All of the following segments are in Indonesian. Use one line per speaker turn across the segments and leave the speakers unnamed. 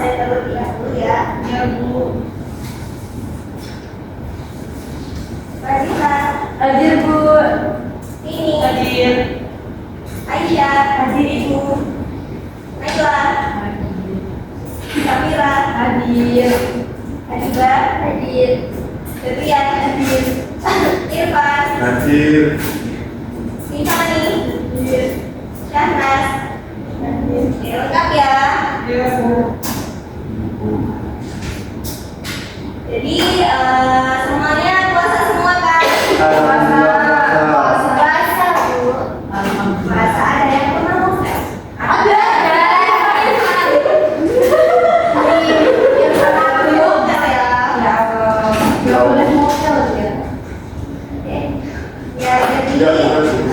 saya terlebih dahulu ya.
Ya Bu.
Fadila.
Hadir Bu.
Ini.
Hadir.
Aisyah. Hadir Ibu. Naila. Samira.
Hadir.
Hadiba. Hadir. Febrian. Hadir. Irfan.
Hadir.
Tiffany.
Hadir.
Syahnas.
Hadir.
Lengkap ya.
Ya Bu.
Jadi semuanya puasa semua kan?
Alhamdulillah.
Puasa Bu.
Alhamdulillah.
Puasa ada yang pernah nggak?
Ada.
Yang pernah belum ya?
Ya Allah. Nggak boleh modal ya.
Oke. Ya jadi
Ya, terima kasih.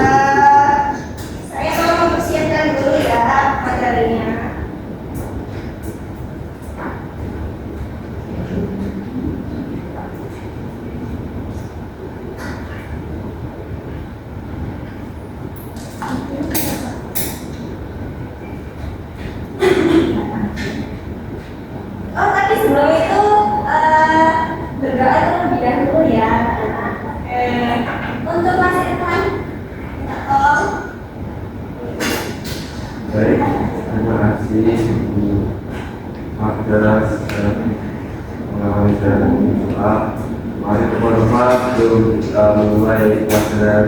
saya mau mempersiapkan dulu ya materinya. Oh tapi sebelum itu berdoa terlebih dahulu ya. Untuk Mas Irfan, minta tolong.
Baik, terima kasih Bu Magdas dan pengalaman dan doa. Mari teman-teman sebelum kita mulai pelajaran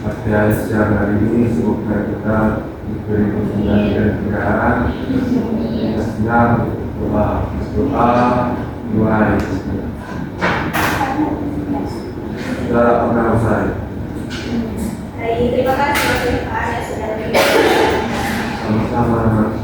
pada siang hari ini, semoga kita diberi kemudahan dan kemudahan. Kita senang doa mulai. Kita pernah usai.
Baik, terima kasih Mas Irfan yang sudah bergabung.
Sama-sama.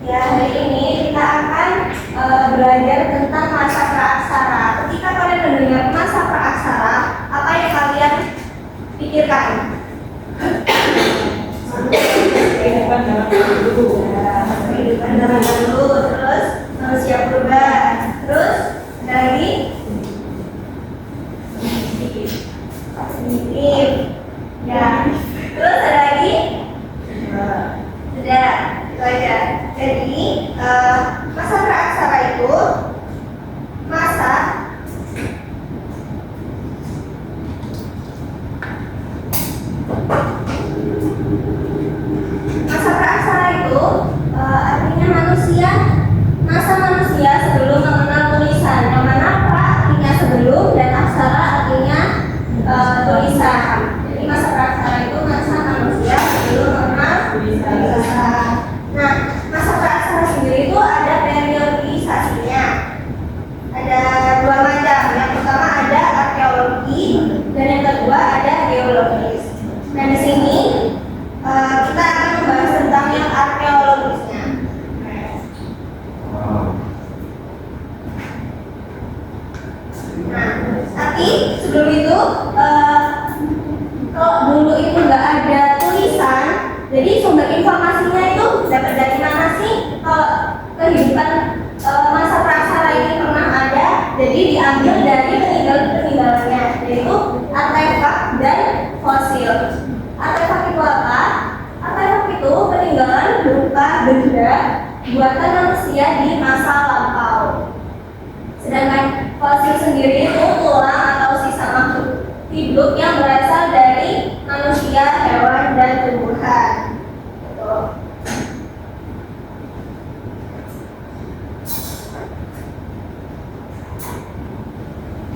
Ya, hari ini kita akan belajar tentang masa praaksara. Ketika kalian mendengar masa praaksara, apa yang kalian pikirkan?
Kehidupan dalam dulu.
Kehidupan zaman dulu, terus manusia purba, terus ada lagi primitif, ya, terus ada lagi sudah itu aja. Jadi masa praaksara itu masa praaksara itu artinya masa manusia sebelum mengenal tulisan. Yang mana pra artinya sebelum dan aksara artinya tulisan. Jadi masa praaksara itu masa manusia sebelum mengenal tulisan. Nah, masa praaksara sendiri itu ada periodisasinya. Ada dua macam. Yang pertama ada arkeologi dan yang kedua ada geologis. Nah, di sini kita akan membahas tentang yang arkeologisnya. Nah, tapi sebelum itu kalau dulu itu nggak ada tulisan, jadi sumber informasinya itu dapat dari mana sih? Kalau kehidupan masa praaksara ini pernah ada, jadi diambil dari peninggalan-peninggalannya, yaitu artefak dan fosil. Artefak itu apa? Artefak itu peninggalan berupa benda buatan manusia di masa lampau. Sedangkan fosil sendiri itu tulang atau sisa makhluk hidup yang berasal dari manusia, hewan, dan tumbuhan. Gitu.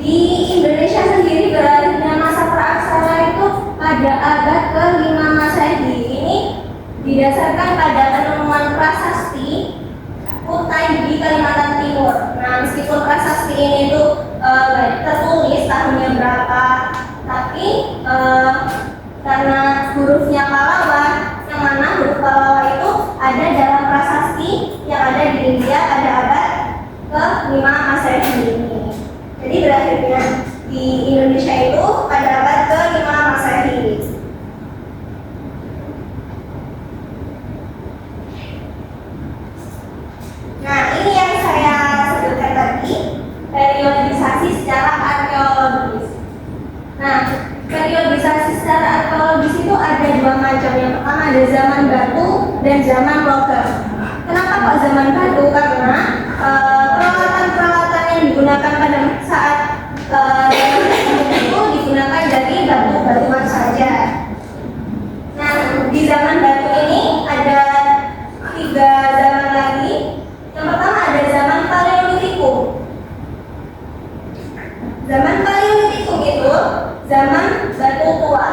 Di Indonesia sendiri berakhirnya masa praaksara itu pada prasasti ini tuh nggak tertulis tahunnya berapa, tapi karena hurufnya Pallawa, yang mana huruf Pallawa itu ada dalam prasasti yang ada di India pada abad ke-5 Masehi ini. Jadi berakhirnya di Indonesia itu pada abad ke-5 Masehi. Nah, ini yang saya sebutkan tadi, periodisasi secara arkeologis. Nah, periodisasi secara arkeologis itu ada dua macam. Yang pertama ada zaman batu dan zaman logam. Kenapa kok zaman batu? Karena peralatan-peralatan yang digunakan pada saat zaman batu itu digunakan dari batu-batuan saja. Nah, di zaman batu ini ada 3 zaman lagi. Yang pertama ada zaman Paleolitikum. Zaman Paleolitikum itu zaman batu tua.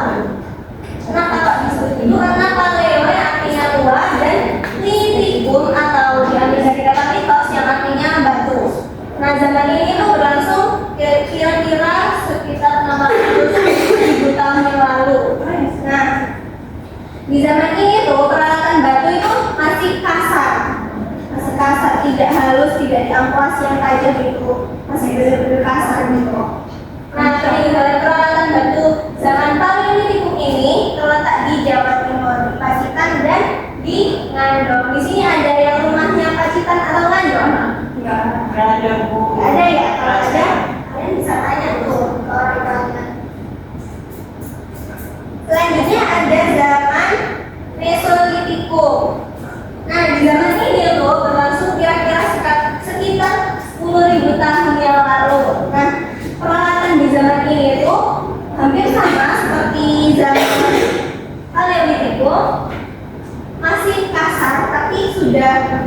Kenapa kok disebut itu? Karena paleo yang artinya tua dan litikum atau diambil dari kata litos yang artinya batu. Nah, zaman ini tuh berlangsung kira-kira sekitar 600.000 tahun yang lalu. Nah, di zaman ini tuh peralatan batu itu masih kasar, tidak halus, tidak diamplas yang tajam itu, masih benar-benar kasar gitu. Nah, peninggalan peralatan batu zaman Paleolitikum ini terletak di Jawa Timur, di Pacitan dan di Ngandong. Di sini ada yang rumahnya Pacitan atau Ngandong?
Enggak ada, Bu.
Nggak ada ya? Kalau ada, kalian bisa tanya tuh ke orang-orangnya. Selanjutnya ada zaman Mesolitikum. Nah, di zaman ini tuh berlangsung kira-kira sekitar 10.000 tahun yang lalu. Nah, peralatan di zaman ini tuh hampir sama seperti zaman Paleolitikum, masih kasar tapi sudah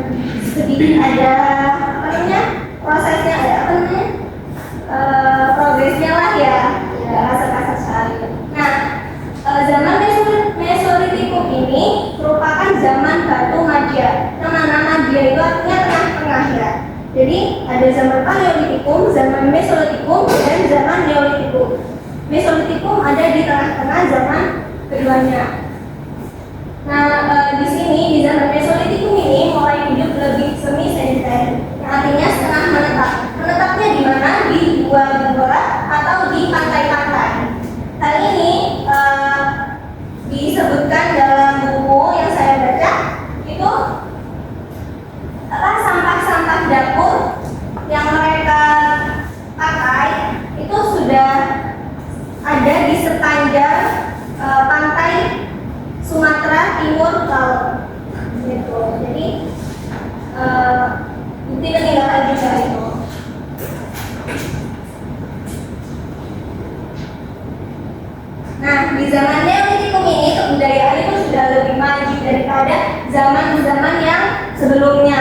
sedikit ada apa namanya prosesnya, ada apa namanya progresnya lah ya, tidak kasar-kasar sekali. Nah, zaman Mesolitikum ini merupakan zaman batu Madya. Nama Madya itu artinya tengah-tengah ya. Jadi ada zaman Paleolitikum, zaman Mesolitikum, dan zaman Neolitikum. Mesolitikum ada di tengah-tengah zaman keduanya. Nah, di sini di zaman Mesolitikum ini mulai hidup lebih semi sedentary, yang artinya setengah menetap. Menetapnya di mana? Di gua-gua atau di pantai-pantai. Hal ini disebutkan dalam buku yang saya baca itu sampah-sampah dapur yang mereka pakai itu sudah ada di sepanjang pantai Sumatera Timur laut gitu. Jadi bukti peninggalan juga itu. Nah, di zaman Neolitikum ini kebudayaan itu sudah lebih maju daripada zaman-zaman yang sebelumnya.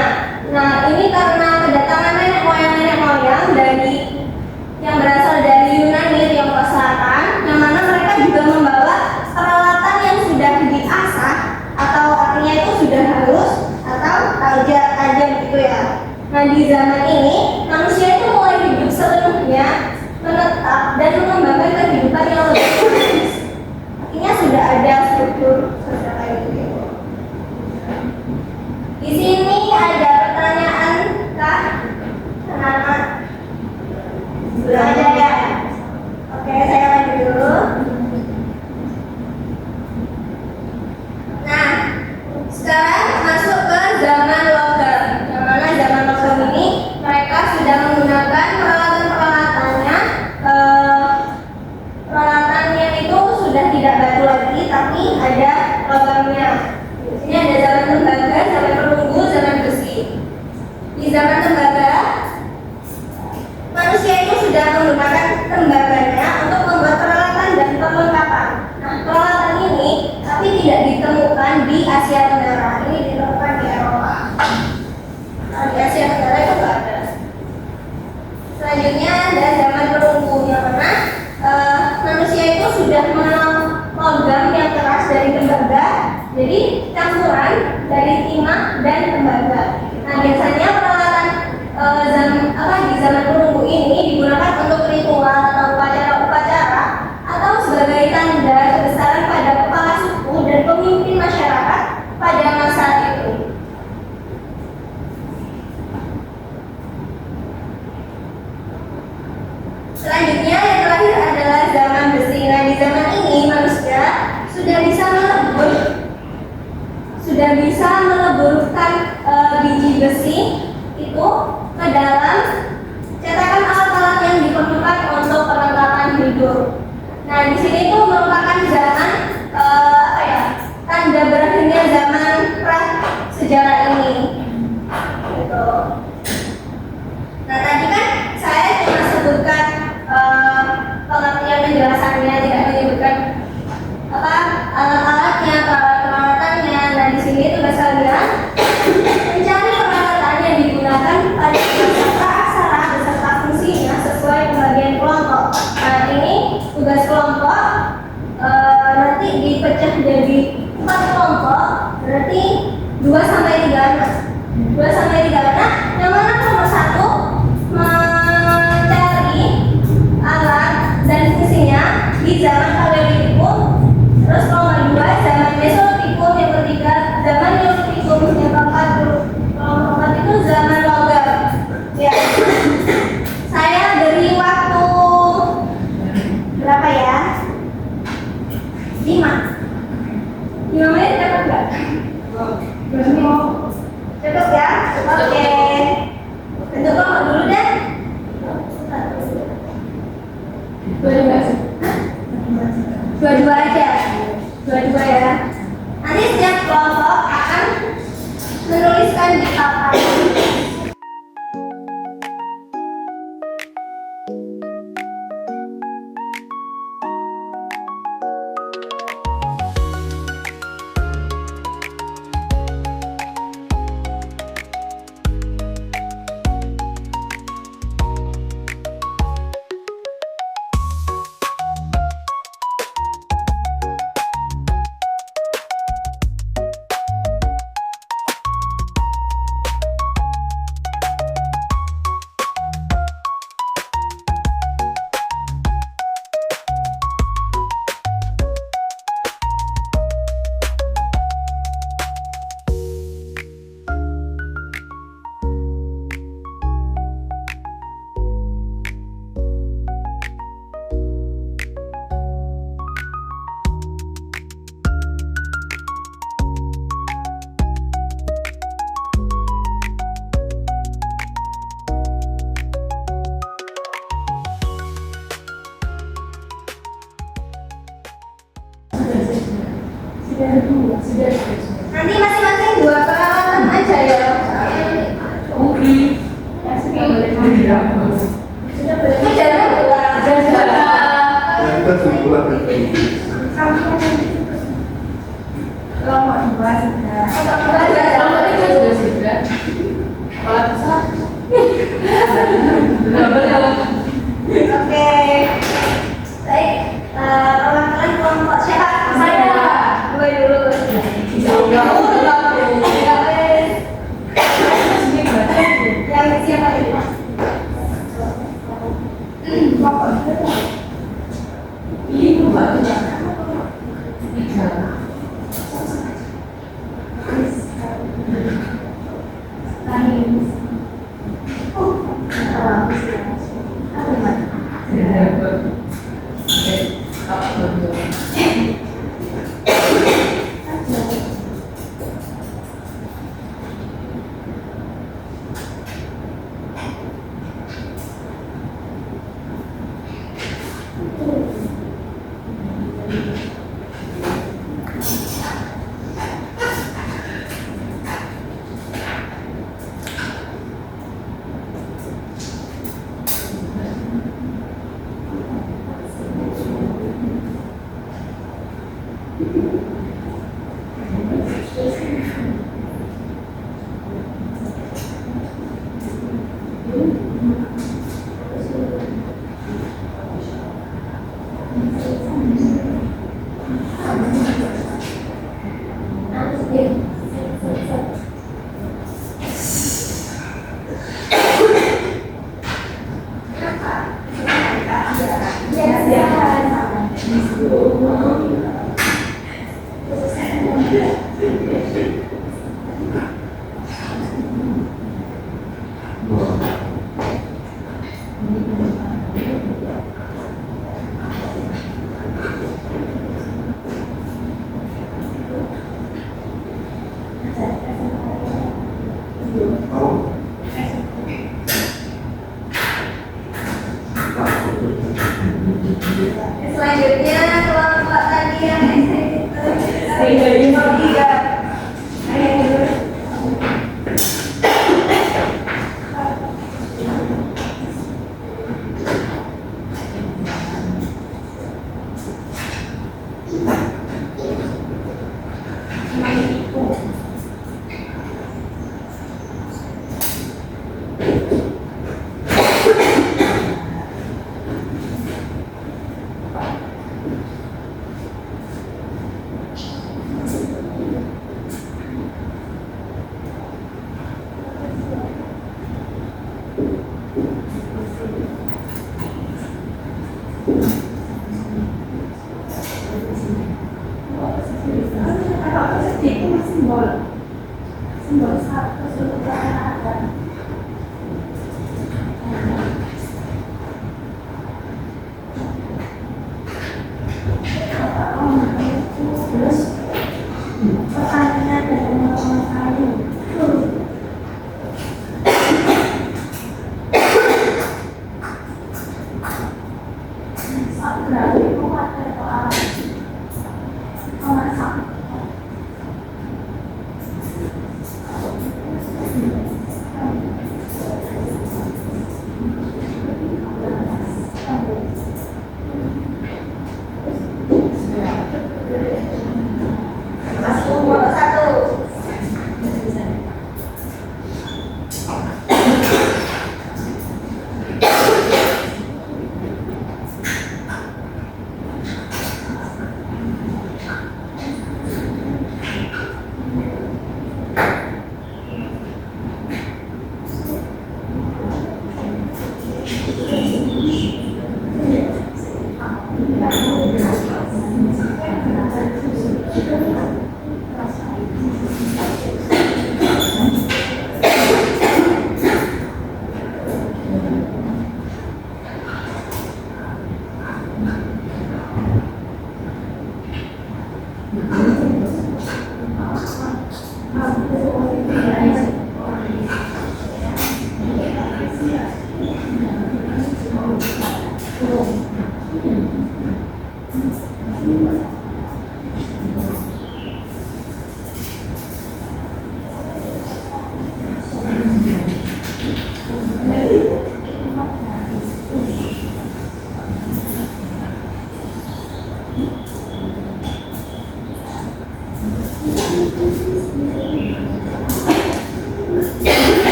Nah, ini karena kedatangan nenek moyang dari yang berasal dari Yunani, Tiongkok Selatan, yang mana mereka juga membawa peralatan yang sudah diasah atau artinya itu sudah halus atau tajam gitu ya. Nah, di zaman ini manusia itu mulai hidup sepenuhnya menetap dan mengembangkan kehidupan yang lebih harmonis. Artinya sudah ada struktur kayak gitu. Di sini ada pertanyaan kah? Anak-anak? Belum ada ya? Oke, saya lanjut dulu. Nah, sekarang masuk ke zaman logam. Yang mana zaman logam ini mereka sudah menggunakan peralatan-peralatannya. Peralatannya itu sudah tidak batu lagi, tapi ada logamnya. Di sini ada zaman tembaga, zaman perunggu, zaman besi. Di zaman tembaga, manusia itu sudah menggunakan tembaganya untuk membuat peralatan dan perlengkapan. Nah, peralatan ini tapi tidak ditemukan di Asia Tenggara. Ini ditemukan di Eropa. Nah, di Asia Tenggara itu nggak ada. Selanjutnya ada zaman perunggu, yang mana manusia itu sudah mengenal logam yang keras dari tembaga, jadi campuran dari timah dan tembaga. Nah, biasanya peralatan di zaman perunggu ini sudah bisa meleburkan biji besi itu ke dalam cetakan alat-alat yang diperlukan untuk perlengkapan hidup. Nah, di sini itu merupakan zaman tanda berakhirnya zaman pra sejarah ini. Gitu. Nah, tadi kan saya cuma sebutkan pengertian penjelasannya, tidak menyebutkan alat-alatnya, peralatan-peralatannya. Nah, di sini tugas kalian mencari peralatan yang digunakan pada masa praaksara beserta fungsinya sesuai pembagian kelompok. Nah, ini tugas kelompok nanti dipecah jadi 4 kelompok, berarti 2 sampai 3 anak. 2 sampai 3 anak. Yang mana kelompok 1 mencari alat dan fungsinya di zaman Paleolitikum. Terus kelompok 2 zaman Mesolitikum, yang ketiga zaman Neolitikum, yang keempat itu zaman logam. Ya. Saya beri waktu berapa ya? 5 menit dapat nggak? Cukup ya? Oke. Bentuk kelompok dulu deh. Dua-dua aja. Dua-dua ya. Nanti setiap kelompok akan menuliskan di papan. Nanti masing-masing 2 peralatan aja ya.
Kita sebulan
Oke. Baik, perwakilan kelompok siapa? Saya. Gue dulu. Yang siapa itu? Selanjutnya kelompok tadi yang
tiga.
simbol satu keseluruhan ada. Terus pertanyaan dari teman-teman kali.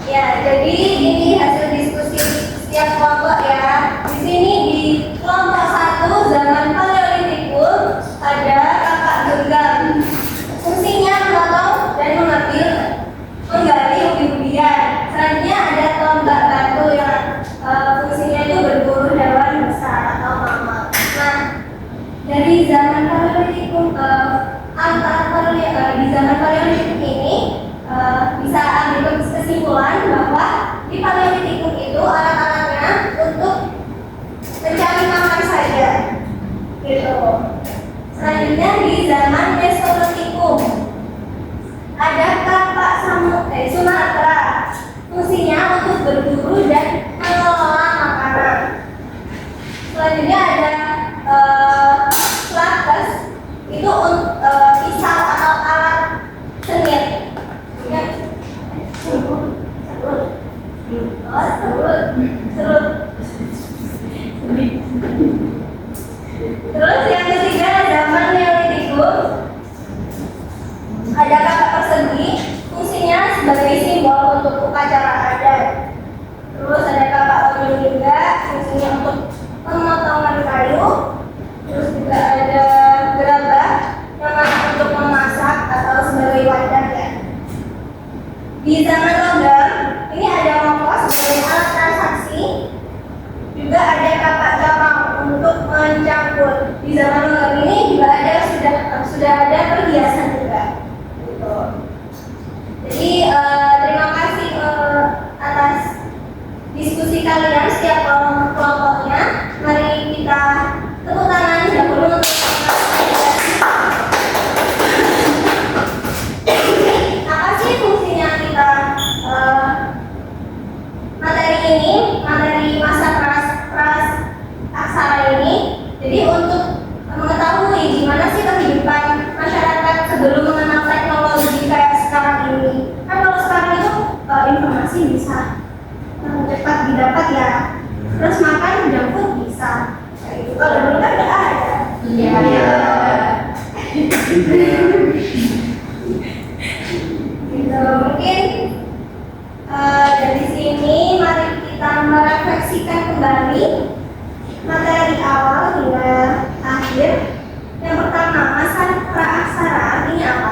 Ya, jadi ini hasil diskusi setiap kelompok ya. Di sini di kelompok 1 dari zaman Paleolitikum di zaman Paleolitikum ini bisa ambil kesimpulan bahwa di Paleolitikum itu alat-alatnya untuk mencari makan saja, gitu. Selanjutnya di zaman Mesolitikum ada kapak Sumatera, fungsinya untuk berburu dan mengelola makanan. Selanjutnya ada Flaccus, itu pisau atau alat semir. Terus yang ketiga zaman Neolitikum ada kapak persegi, fungsinya sebagai simbol untuk upacara adat. Terus ada kapak onyol juga, fungsinya untuk pemotongan kayu. Terus juga ada gerabah yang untuk memasak atau sebagai wadah ya. Di zaman logam ini ada mongkos sebagai alat transaksi. Juga ada kapak gapang untuk mencampur. Di zaman logam ini juga ada sudah ada perhiasan juga. Gitu. Jadi terima kasih atas diskusi kalian setiap kelompoknya. Mari kita tepuk tangan dahulu untuk apa sih fungsinya kita materi masa aksara ini. Jadi untuk mengetahui gimana sih kehidupan masyarakat sebelum mengenal teknologi kayak sekarang ini. Kan kalau sekarang itu informasi bisa cepat didapat ya. Terus makan junk food bisa. Kayak gitu. Kalau dulu kan nggak ada.
Iya.
Gitu. Mungkin dari sini mari kita merefleksikan kembali materi awal hingga akhir. Yang pertama, masa praaksara ini apa?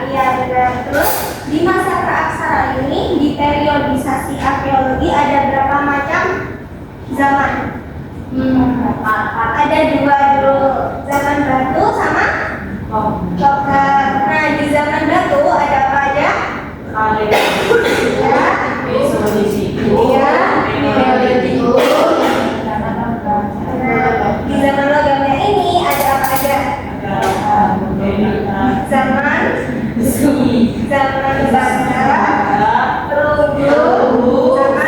Iya benar. Terus di masa praaksara ini di periodisasi arkeologi ada berapa macam zaman? Ada dua dulu, zaman batu sama logam. Nah di zaman batu ada apa aja? Ya. Di zaman logamnya ini ada apa aja? Zaman bata, perunggu, sama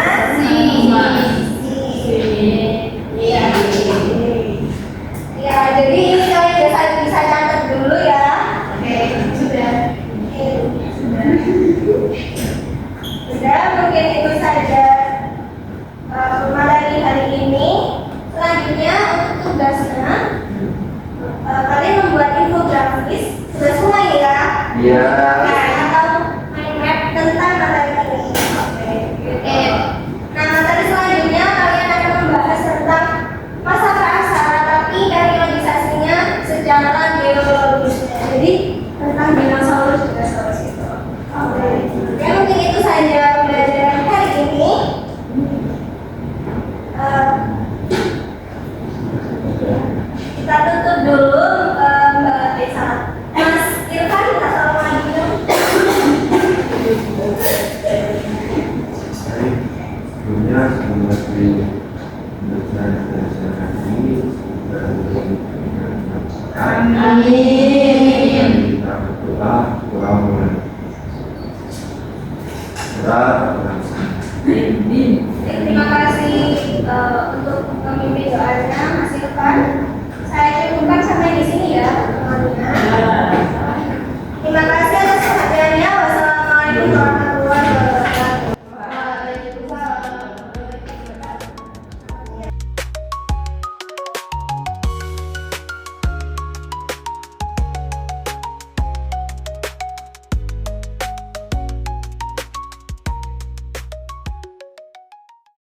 iya. Ya, jadi ini kalian bisa catat dulu ya. Oke, sudah. Sudah, mungkin itu saja materi hari ini. Selanjutnya untuk tugasnya kalian membuat infografis. Sudah semua ya?
Iya.
Atau mind map tentang materi ini. Oke. Nah, materi selanjutnya kalian akan membahas tentang masa praaksara tapi periodisasinya secara geologisnya. Jadi tentang dinosaurus itu. Oke. Ya mungkin itu saja pembelajaran hari ini. Kita tutup dulu Mbak Desa. Mas Irfan atau lagi dong?
Baik, sebelumnya semoga belajar ini dan
Amin.
kita berdoa
Terima kasih untuk memimpin doanya Mas Irfan.